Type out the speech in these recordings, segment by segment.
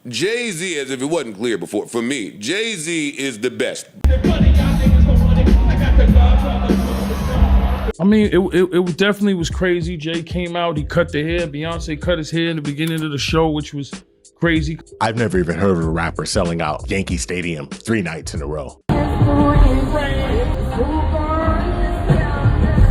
Jay-Z, as if it wasn't clear before, for me, Jay-Z is the best. I mean, it definitely was crazy. Jay came out, he cut the hair. Beyonce cut his hair in the beginning of the show, which was crazy. I've never even heard of a rapper selling out Yankee Stadium 3 nights in a row.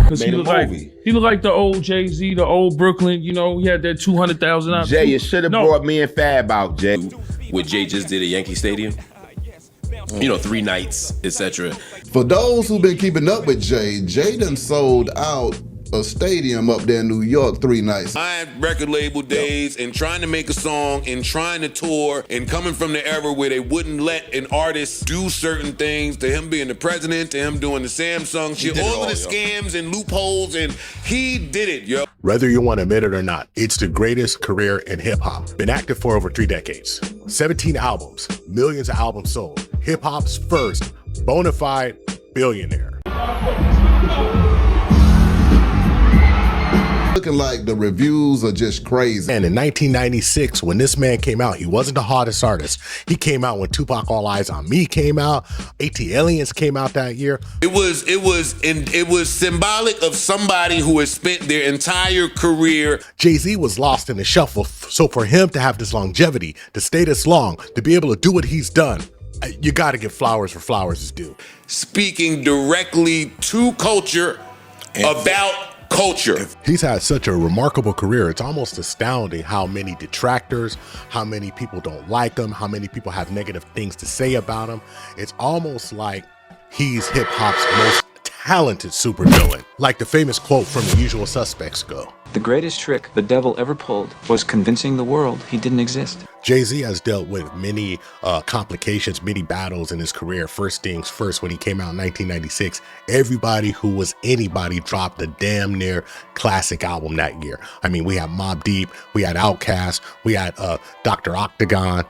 Because he looked like the old Jay-Z, the old Brooklyn, you know, he had that 200,000 out. Jay, you should have brought me and Fab out, Jay. What Jay just did at Yankee Stadium, you know, 3 nights, etc. For those who've been keeping up with Jay, Jay done sold out a stadium up there in New York 3 nights. My record label days and trying to make a song and trying to tour and coming from the era where they wouldn't let an artist do certain things, to him being the president, to him doing the Samsung shit, all of the scams and loopholes, and he did it, yo. Whether you want to admit it or not, it's the greatest career in hip hop. Been active for over 3 decades. 17 albums, millions of albums sold. Hip hop's first bona fide billionaire. Looking like the reviews are just crazy. And in 1996, when this man came out, he wasn't the hardest artist. He came out when Tupac All Eyes on Me came out. AT-Aliens came out that year. It was symbolic of somebody who has spent their entire career. Jay-Z was lost in the shuffle. So for him to have this longevity, to stay this long, to be able to do what he's done, you got to give flowers where flowers is due. Speaking directly to culture about culture. He's had such a remarkable career. It's almost astounding how many detractors, how many people don't like him, how many people have negative things to say about him. It's almost like he's hip hop's most talented supervillain. Like the famous quote from The Usual Suspects go, "The greatest trick the devil ever pulled was convincing the world he didn't exist." Jay-Z has dealt with many complications, many battles in his career. First things first, when he came out in 1996, everybody who was anybody dropped a damn near classic album that year. I mean, we had Mobb Deep, we had Outkast, we had Dr. Octagon,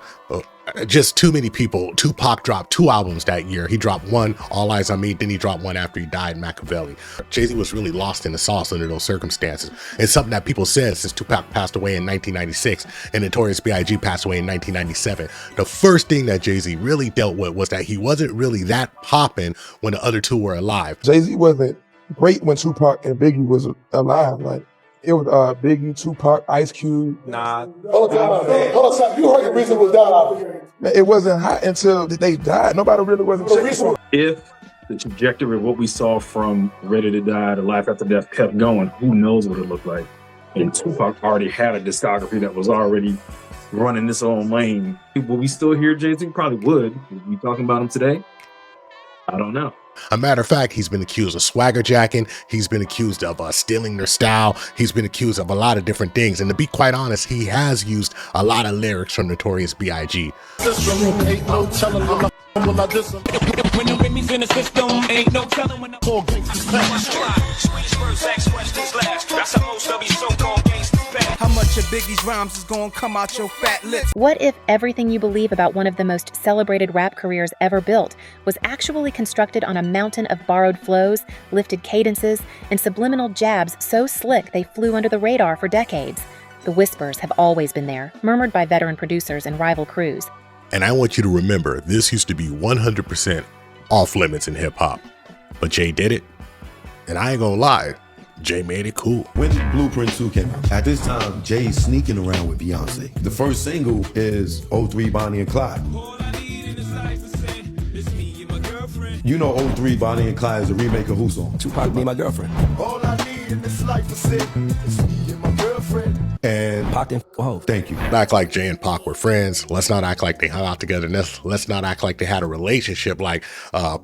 just too many people. Tupac dropped 2 albums that year. He dropped one, All Eyes on Me, then he dropped one after he died, Machiavelli. Jay-Z was really lost in the sauce under those circumstances. It's something that people said since Tupac passed away in 1996 and Notorious B.I.G. passed away in 1997. The first thing that Jay-Z really dealt with was that he wasn't really that popping when the other two were alive. Jay-Z wasn't great when Tupac and Biggie was alive. Like, it was Biggie, Tupac, Ice Cube. Nah. Hold on, you heard the reason was down. It wasn't hot until they died. Nobody really wasn't chasing. If the trajectory of what we saw from Ready to Die to Life After Death kept going, who knows what it looked like? And Tupac already had a discography that was already running its own lane. Will we still hear Jay-Z? Probably would. Are we talking about him today? I don't know. A matter of fact, he's been accused of swagger jacking. He's been accused of stealing their style. He's been accused of a lot of different things. And to be quite honest, he has used a lot of lyrics from Notorious B.I.G. How much of Biggie's rhymes is gonna come out your fat lips? What if everything you believe about one of the most celebrated rap careers ever built was actually constructed on a mountain of borrowed flows, lifted cadences, and subliminal jabs so slick they flew under the radar for decades? The whispers have always been there, murmured by veteran producers and rival crews. And I want you to remember, this used to be 100% off limits in hip hop. But Jay did it. And I ain't gonna lie, Jay made it cool. When Blueprint 2 came out, at this time, Jay's sneaking around with Beyonce. The first single is 03 Bonnie and Clyde. You know 03 Bonnie and Clyde is a remake of whose song? Tupac, Me, My Girlfriend. All I need in this life to say is me and my girlfriend. And Pac and Hov. Thank you. Act like Jay and Pac were friends. Let's not act like they hung out together. Let's not act like they had a relationship like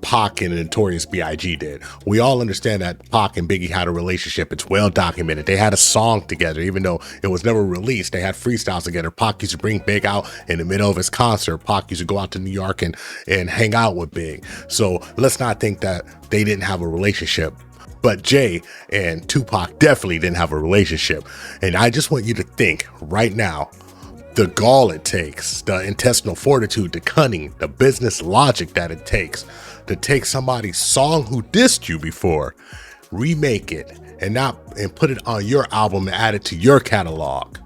Pac and Notorious B.I.G. did. We all understand that Pac and Biggie had a relationship. It's well documented. They had a song together, even though it was never released. They had freestyles together. Pac used to bring Big out in the middle of his concert. Pac used to go out to New York and hang out with Big. So let's not think that they didn't have a relationship. But Jay and Tupac definitely didn't have a relationship. And I just want you to think right now, the gall it takes, the intestinal fortitude, the cunning, the business logic that it takes to take somebody's song who dissed you before, remake it, and put it on your album and add it to your catalog.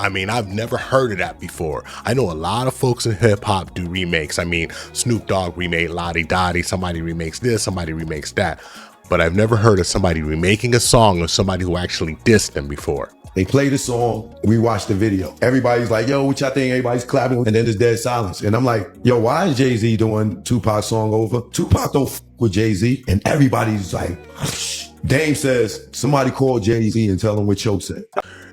I mean, I've never heard of that before. I know a lot of folks in hip hop do remakes. I mean, Snoop Dogg remade Lottie Dottie, somebody remakes this, somebody remakes that. But I've never heard of somebody remaking a song of somebody who actually dissed them before. They play the song, we watch the video. Everybody's like, yo, what y'all think? Everybody's clapping, and then there's dead silence. And I'm like, yo, why is Jay-Z doing Tupac's song over? Tupac don't f with Jay-Z. And everybody's like, shh. Dame says, somebody call Jay-Z and tell him what Choke said.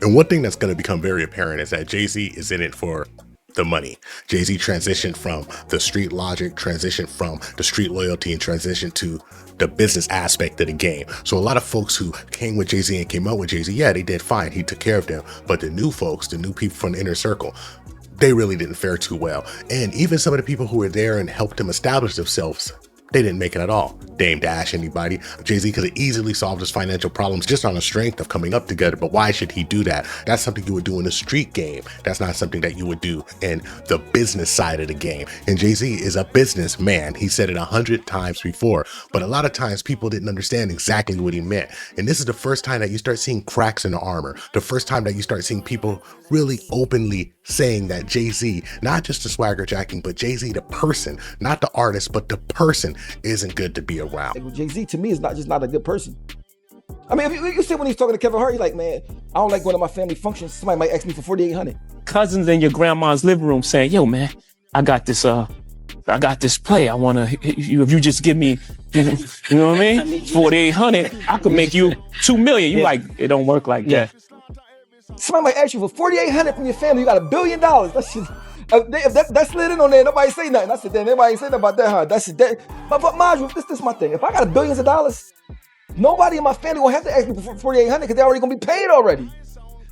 And one thing that's going to become very apparent is that Jay-Z is in it for the money. Jay-Z transitioned from the street logic, transitioned from the street loyalty, and transitioned to the business aspect of the game. So a lot of folks who came with Jay-Z and came out with Jay-Z, yeah, they did fine. He took care of them. But the new folks, the new people from the inner circle, they really didn't fare too well. And even some of the people who were there and helped them establish themselves, they didn't make it at all. Dame Dash, anybody. Jay-Z could have easily solved his financial problems just on the strength of coming up together, but why should he do that? That's something you would do in the street game. That's not something that you would do in the business side of the game. And Jay-Z is a businessman. He said it 100 times before, but a lot of times people didn't understand exactly what he meant. And this is the first time that you start seeing cracks in the armor. The first time that you start seeing people really openly saying that Jay-Z, not just the swagger jacking, but Jay-Z the person, not the artist, but the person isn't good to be around. Jay-Z to me is not a good person. I mean, if you see when he's talking to Kevin Hart, he's like, man, I don't like going to my family functions. Somebody might ask me for $4,800. Cousins in your grandma's living room saying, yo, man, I got this play. I want to, if you just give me, you know what I mean? $4,800, I could make you $2 million. You like, it don't work like that. Somebody might ask you for $4,800 from your family. You got $1 billion. That's just, if that slid in on there, nobody say nothing. I said, damn, nobody ain't say nothing about that, huh? That's that. But mind you, this is my thing. If I got billions of dollars, nobody in my family will have to ask me for $4,800 because they're already gonna be paid already.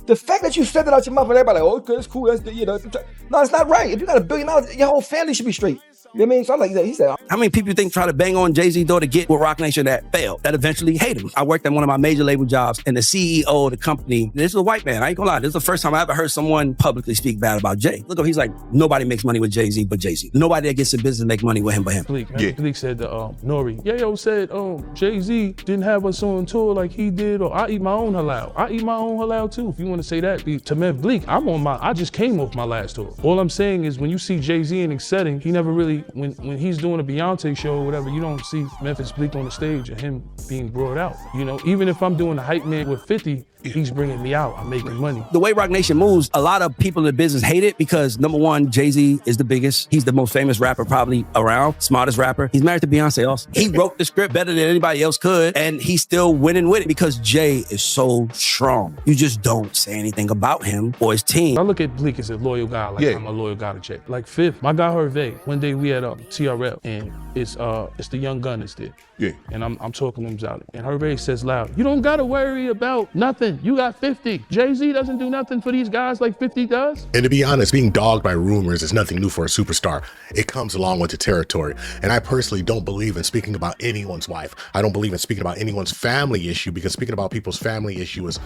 The fact that you said it out your mouth and everybody like, oh, okay, that's cool. That's no, it's not right. If you got $1 billion, your whole family should be straight. You know what I mean? So I'm like, he said, how many people you think try to bang on Jay-Z door to get with Roc Nation that failed, that eventually hate him? I worked at one of my major label jobs, and the CEO of the company, this is a white man, I ain't gonna lie, this is the first time I ever heard someone publicly speak bad about Jay. Look, he's like, nobody makes money with Jay-Z but Jay-Z. Nobody that gets in business make money with him but him. Bleak said to Nori, Yayo said Jay-Z didn't have us on tour like he did, or I eat my own halal. I eat my own halal too. If you want to say that, to Mev Bleak, I just came off my last tour. All I'm saying is when you see Jay-Z in a setting, he never really, when he's doing a Beyonce show or whatever, you don't see Memphis Bleak on the stage and him being brought out. You know, even if I'm doing the hype man with 50, he's bringing me out. I'm making money. The way Roc Nation moves, a lot of people in the business hate it because number one, Jay-Z is the biggest. He's the most famous rapper probably around, smartest rapper. He's married to Beyonce also. He wrote the script better than anybody else could, and he's still winning with it because Jay is so strong. You just don't say anything about him or his team. I look at Bleak as a loyal guy, like I'm a loyal guy to Jay. Like Fifth, my guy Hervé, one day we had TRL, and it's the Young Gun that's there. Yeah. And I'm talking to him about it. And Hervé says loud, you don't gotta worry about nothing. You got 50. Jay-Z doesn't do nothing for these guys like 50 does. And to be honest, being dogged by rumors is nothing new for a superstar. It comes along with the territory. And I personally don't believe in speaking about anyone's wife. I don't believe in speaking about anyone's family issue because speaking about people's family issue is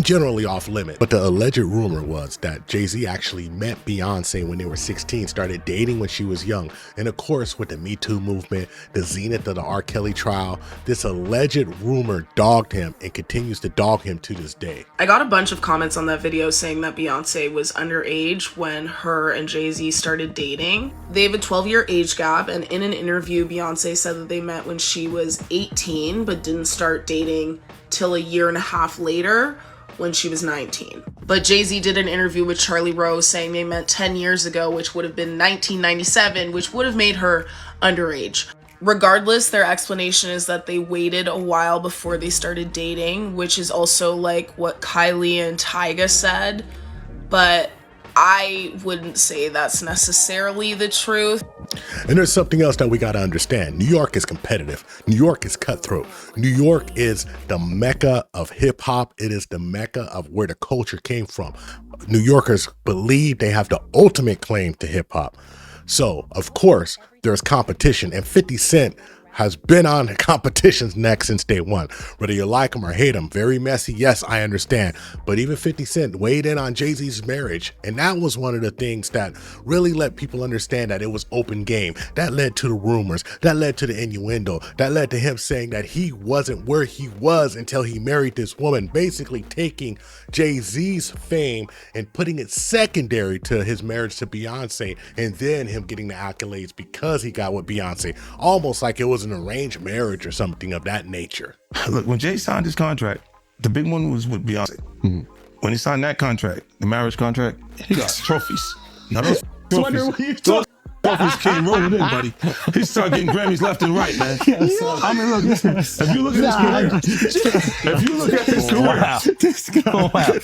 generally off limit. But the alleged rumor was that Jay-Z actually met Beyonce when they were 16, started dating when she was young. And of course, with the Me Too movement, the zenith of the R. Kelly trial, this alleged rumor dogged him and continues to dog him to this day. I got a bunch of comments on that video saying that Beyonce was underage when her and Jay-Z started dating. They have a 12-year age gap, and in an interview, Beyonce said that they met when she was 18, but didn't start dating till a year and a half later when she was 19. But Jay-Z did an interview with Charlie Rose saying they met 10 years ago, which would have been 1997, which would have made her underage. Regardless, their explanation is that they waited a while before they started dating, which is also like what Kylie and Tyga said, but I wouldn't say that's necessarily the truth. And there's something else that we got to understand. New York is competitive. New York is cutthroat. New York is the mecca of hip hop. It is the mecca of where the culture came from. New Yorkers believe they have the ultimate claim to hip hop. So, of course, there's competition, and 50 Cent has been on the competition's neck since day one. Whether you like him or hate him, very messy, yes, I understand. But even 50 Cent weighed in on Jay-Z's marriage, and that was one of the things that really let people understand that it was open game. That led to the rumors, that led to the innuendo, that led to him saying that he wasn't where he was until he married this woman, basically taking Jay-Z's fame and putting it secondary to his marriage to Beyonce, and then him getting the accolades because he got with Beyonce, almost like it was an arranged marriage or something of that nature. Look, when Jay signed his contract, the big one was with Beyonce. When he signed that contract, the marriage contract, he got trophies. Now those trophies came rolling in, buddy. He started getting Grammys left and right, man. I mean, look, if you look at his career,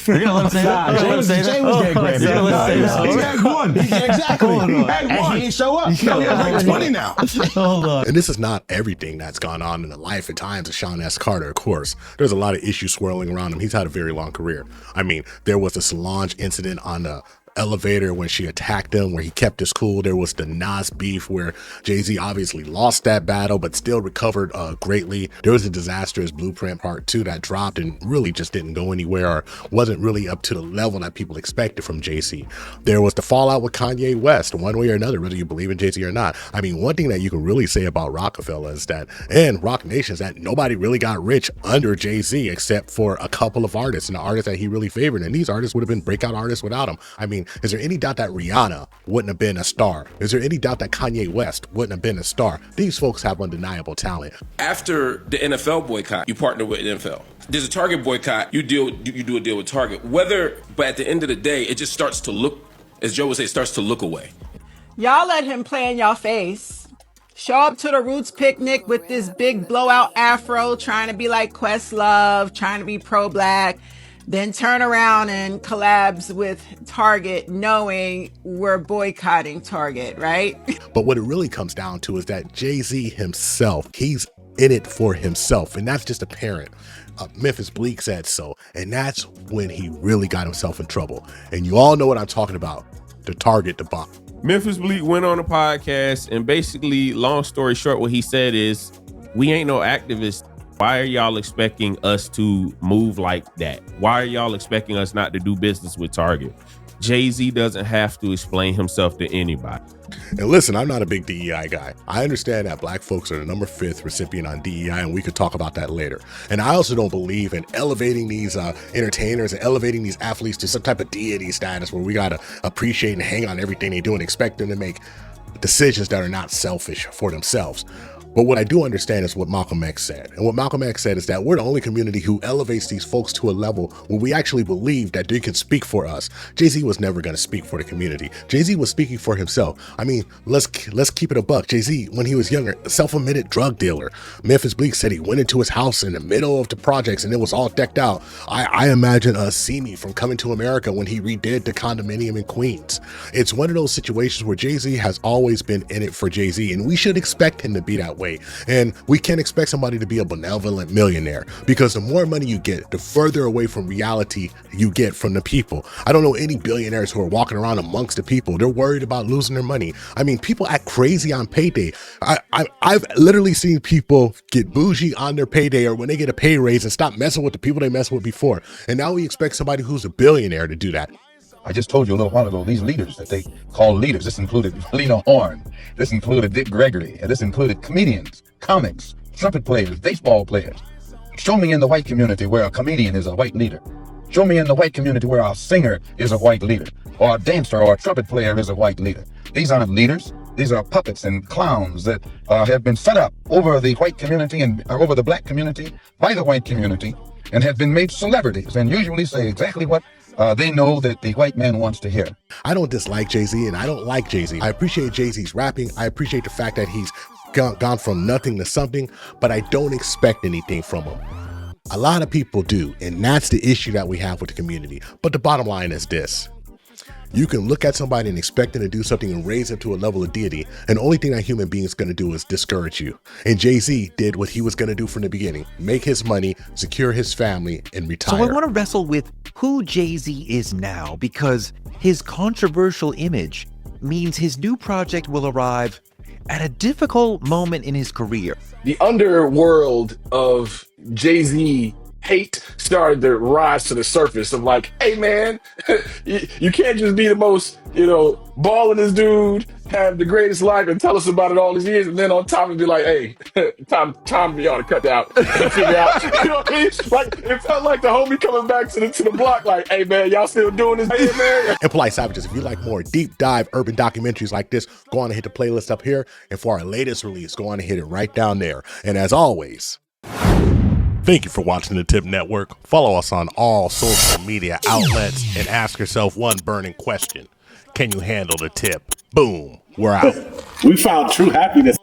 You're gonna let him say that? Jay was getting Grammys. He had one. Exactly. He had one. And he didn't show up. He has like 20 now. Hold on. And this is not everything that's gone on in the life and times of Sean S. Carter, of course. There's a lot of issues swirling around him. He's had a very long career. I mean, there was the Solange incident on the elevator when she attacked him, where he kept his cool. There was the Nas beef where Jay-Z obviously lost that battle but still recovered greatly. There was a Disastrous Blueprint Part 2 that dropped and really just didn't go anywhere or wasn't really up to the level that people expected from Jay-Z. There was the fallout with Kanye West, one way or another, whether you believe in Jay-Z or not. I mean, one thing that you can really say about Rockefeller is that, and Rock Nation, is that nobody really got rich under Jay-Z except for a couple of artists, and the artists that he really favored, and these artists would have been breakout artists without him. I mean, is there any doubt that Rihanna wouldn't have been a star? Is there any doubt that Kanye West wouldn't have been a star? These folks have undeniable talent. After the NFL boycott, you partner with the NFL. There's a Target boycott, you do a deal with Target. But at the end of the day, it just starts to look, as Joe would say, it starts to look away. Y'all let him play in y'all face. Show up to the Roots picnic with this big blowout afro, trying to be like Questlove, trying to be pro-black. Then turn around and collabs with Target knowing we're boycotting Target, right? But what it really comes down to is that Jay-Z himself, he's in it for himself, and that's just apparent. Memphis Bleek said so, and that's when he really got himself in trouble. And you all know what I'm talking about, the Target debacle. Memphis Bleek went on a podcast and basically, long story short, what he said is, we ain't no activists. Why are y'all expecting us to move like that? Why are y'all expecting us not to do business with Target? Jay-Z doesn't have to explain himself to anybody. And listen, I'm not a big DEI guy. I understand that black folks are the number 5th recipient on DEI, and we could talk about that later. And I also don't believe in elevating these entertainers and elevating these athletes to some type of deity status where we got to appreciate and hang on everything they do and expect them to make decisions that are not selfish for themselves. But what I do understand is what Malcolm X said. And what Malcolm X said is that we're the only community who elevates these folks to a level where we actually believe that they can speak for us. Jay-Z was never going to speak for the community. Jay-Z was speaking for himself. I mean, let's keep it a buck. Jay-Z, when he was younger, a self-admitted drug dealer. Memphis Bleek said he went into his house in the middle of the projects and it was all decked out. I imagine Simi from Coming to America when he redid the condominium in Queens. It's one of those situations where Jay-Z has always been in it for Jay-Z, and we should expect him to be that way. And we can't expect somebody to be a benevolent millionaire, because the more money you get, the further away from reality you get from the people. I don't know any billionaires who are walking around amongst the people. They're worried about losing their money. I mean, people act crazy on payday. I've literally seen people get bougie on their payday or when they get a pay raise and stop messing with the people they messed with before. And now we expect somebody who's a billionaire to do that. I just told you a little while ago, these leaders that they call leaders, this included Lena Horne, this included Dick Gregory, and this included comedians, comics, trumpet players, baseball players. Show me in the white community where a comedian is a white leader. Show me in the white community where a singer is a white leader, or a dancer or a trumpet player is a white leader. These aren't leaders. These are puppets and clowns that have been set up over the white community and over the black community by the white community and have been made celebrities and usually say exactly what they know that the white man wants to hear. I don't dislike Jay-Z and I don't like Jay-Z. I appreciate Jay-Z's rapping. I appreciate the fact that he's gone from nothing to something, but I don't expect anything from him. A lot of people do, and that's the issue that we have with the community. But the bottom line is this. You can look at somebody and expect them to do something and raise them to a level of deity, and the only thing that human being is going to do is discourage you. And Jay-Z did what he was going to do from the beginning: make his money, secure his family, and retire. So I want to wrestle with who Jay-Z is now, because his controversial image means his new project will arrive at a difficult moment in his career. The underworld of Jay-Z hate started to rise to the surface of like, hey man, you can't just be the most, ballingest dude, have the greatest life and tell us about it all these years, and then on top of be like, hey, time for y'all to cut that out and figure out, you know what I mean? Like, it felt like the homie coming back to the block, like, hey man, y'all still doing this here, man? And Polite Savages, if you like more deep dive urban documentaries like this, go on and hit the playlist up here. And for our latest release, go on and hit it right down there. And as always, thank you for watching the Tip Network. Follow us on all social media outlets and ask yourself one burning question. Can you handle the tip? Boom. We're out. We found true happiness